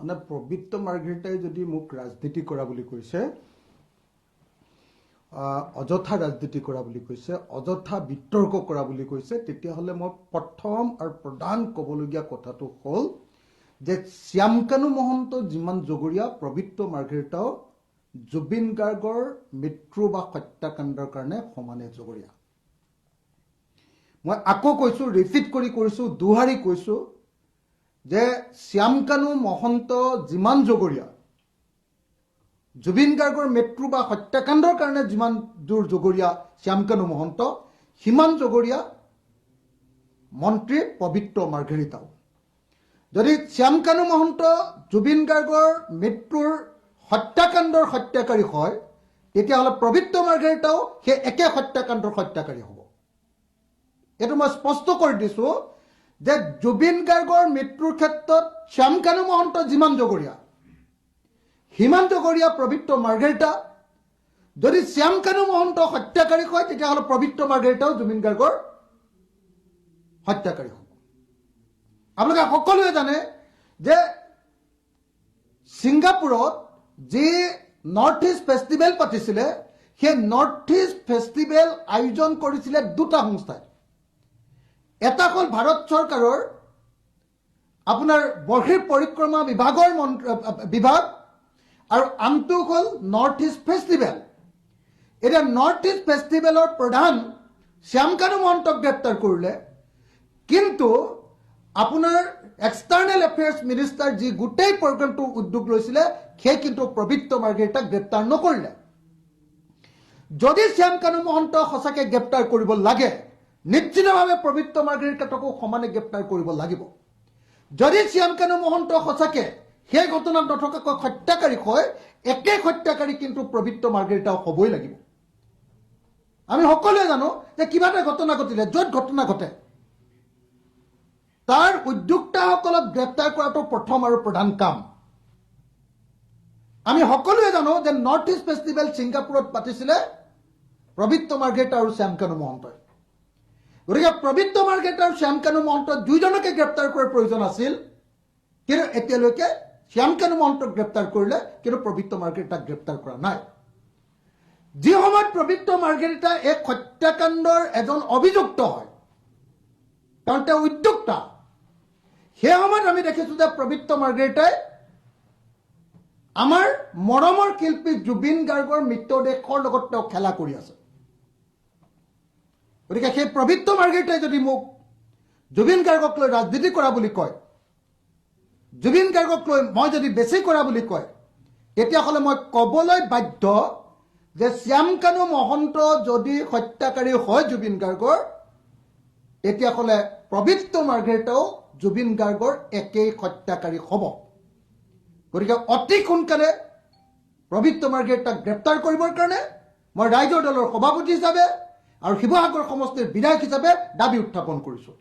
মানে পবিত্ৰ মাৰ্ঘেৰিটাই যদি মোক ৰাজনীতি কৰা বুলি কৈছে, অযথা ৰাজনীতি কৰা বুলি কৈছে, অযথা বিতৰ্ক কৰা বুলি কৈছে, তেতিয়াহ'লে মই প্ৰথম আৰু প্ৰধান ক'বলগীয়া কথাটো হ'ল যে শ্যামকানু মহন্ত যিমান জগৰীয়া, পবিত্ৰ মাৰ্ঘেৰিটাও জুবিন গাৰ্গৰ মৃত্যু বা হত্যাকাণ্ডৰ কাৰণে সমানে জগৰীয়া। মই আকৌ কৈছোঁ, ৰিপিট কৰি কৈছোঁ, দুহাৰি কৈছোঁ যে শ্যামকানু মহন্ত যিমান জগৰীয়া, জুবিন গাৰ্গৰ মৃত্যু বা হত্যাকাণ্ডৰ কাৰণে যিমান দূৰ জগৰীয়া শ্যামকানু মহন্ত, সিমান জগৰীয়া মন্ত্ৰী পবিত্ৰ মাৰ্ঘেৰিটাও। যদি শ্যামকানু মহন্ত জুবিন গাৰ্গৰ মৃত্যুৰ হত্যাকাণ্ডৰ হত্যাকাৰী হয়, তেতিয়াহ'লে পবিত্ৰ মাৰ্ঘেৰিটাও সেই একে হত্যাকাণ্ডৰ হত্যাকাৰী হ'ব। এইটো মই স্পষ্ট কৰি দিছোঁ যে জুবিন গাৰ্গৰ মৃত্যুৰ ক্ষেত্ৰত শ্যামকানু মহন্ত যিমান জগৰীয়া, সিমান জগৰীয়া পবিত্ৰ মাৰ্ঘেৰিটা। যদি শ্যামকানু মহন্ত হত্যাকাৰী হয়, তেতিয়াহ'লে পবিত্ৰ মাৰ্ঘেৰিটাও জুবিন গাৰ্গৰ হত্যাকাৰী হ'ব। আপোনালোকে সকলোৱে জানে যে ছিংগাপুৰত যি নৰ্থ ইষ্ট ফেষ্টিভেল পাতিছিলে, সেই নৰ্থ ইষ্ট ফেষ্টিভেল আয়োজন কৰিছিলে দুটা সংস্থাই। এটা হ'ল ভাৰত চৰকাৰৰ আপোনাৰ বৰ্হিৰ পৰিক্ৰমা বিভাগ আৰু আনটো হ'ল নৰ্থ ইষ্ট ফেষ্টিভেল। এতিয়া নৰ্থ ইষ্ট ফেষ্টিভেলৰ প্ৰধান শ্যামকানু মহন্তক গ্ৰেপ্তাৰ কৰিলে, কিন্তু আপোনাৰ এক্সটাৰ্নেল এফেয়াৰ্ছ মিনিষ্টাৰ যি গোটেই প্ৰগ্ৰামটো উদ্যোগ লৈছিলে, সেই কিন্তু পবিত্ৰ মাৰ্ঘেৰিটাক গ্ৰেপ্তাৰ নকৰিলে। যদি শ্যামকানু মহন্তক সঁচাকৈ গ্ৰেপ্তাৰ কৰিব লাগে, নিশ্চিতভাৱে পবিত্ৰ মাৰ্ঘেৰিটাকো সমানে গ্ৰেপ্তাৰ কৰিব লাগিব। যদি শ্যামকানু মহন্ত সঁচাকৈ সেই ঘটনাত নথকাকৈ হত্যাকাৰী হয়, একে হত্যাকাৰী কিন্তু পবিত্ৰ মাৰ্ঘেৰিটাও হ'বই লাগিব। আমি সকলোৱে জানো যে কিবা এটা ঘটনা ঘটিলে, য'ত ঘটনা ঘটে, তাৰ উদ্যোক্তাসকলক গ্ৰেপ্তাৰ কৰাটো প্ৰথম আৰু প্ৰধান কাম। আমি সকলোৱে জানো যে নৰ্থ ইষ্ট ফেষ্টিভেল ছিংগাপুৰত পাতিছিলে পবিত্ৰ মাৰ্ঘেৰিটা আৰু শ্যামকানু মহন্তই। গতিকে পবিত্ৰ মাৰ্ঘেৰিটা আৰু শ্যামকানু মহন্ত দুইজনকে গ্ৰেপ্তাৰ কৰাৰ প্ৰয়োজন আছিল, কিন্তু এতিয়ালৈকে শ্যামকানু মহন্তক গ্ৰেপ্তাৰ কৰিলে, কিন্তু পবিত্ৰ মাৰ্ঘেৰিটাক গ্ৰেপ্তাৰ কৰা নাই। যি সময়ত পবিত্ৰ মাৰ্ঘেৰিটা এক হত্যাকাণ্ডৰ এজন অভিযুক্ত হয়, কাৰণ তেওঁ উদ্যোক্তা, সেই সময়ত আমি দেখিছোঁ যে পবিত্ৰ মাৰ্ঘেৰিটাই আমাৰ মৰমৰ শিল্পী জুবিন গাৰ্গৰ মৃতদেহৰ লগত তেওঁ খেলা কৰি আছে। গতিকে সেই পবিত্ৰ মাৰ্ঘেৰিটাই যদি মোক জুবিন গাৰ্গক লৈ ৰাজনীতি কৰা বুলি কয়, জুবিন গাৰ্গক লৈ মই যদি বেছি কৰা বুলি কয়, তেতিয়াহ'লে মই ক'বলৈ বাধ্য যে শ্যামকানু মহন্ত যদি হত্যাকাৰী হয় জুবিন গাৰ্গৰ, তেতিয়াহ'লে পবিত্ৰ মাৰ্ঘেৰিটাও জুবিন গাৰ্গৰ একেই হত্যাকাৰী হ'ব। গতিকে অতি সোনকালে পবিত্ৰ মাৰ্ঘেৰিটাক গ্ৰেপ্তাৰ কৰিবৰ কাৰণে মই ৰাইজৰ দলৰ সভাপতি হিচাপে আৰু শিৱসাগৰ সমষ্টিৰ বিধায়ক হিচাপে দাবী উত্থাপন কৰিছোঁ।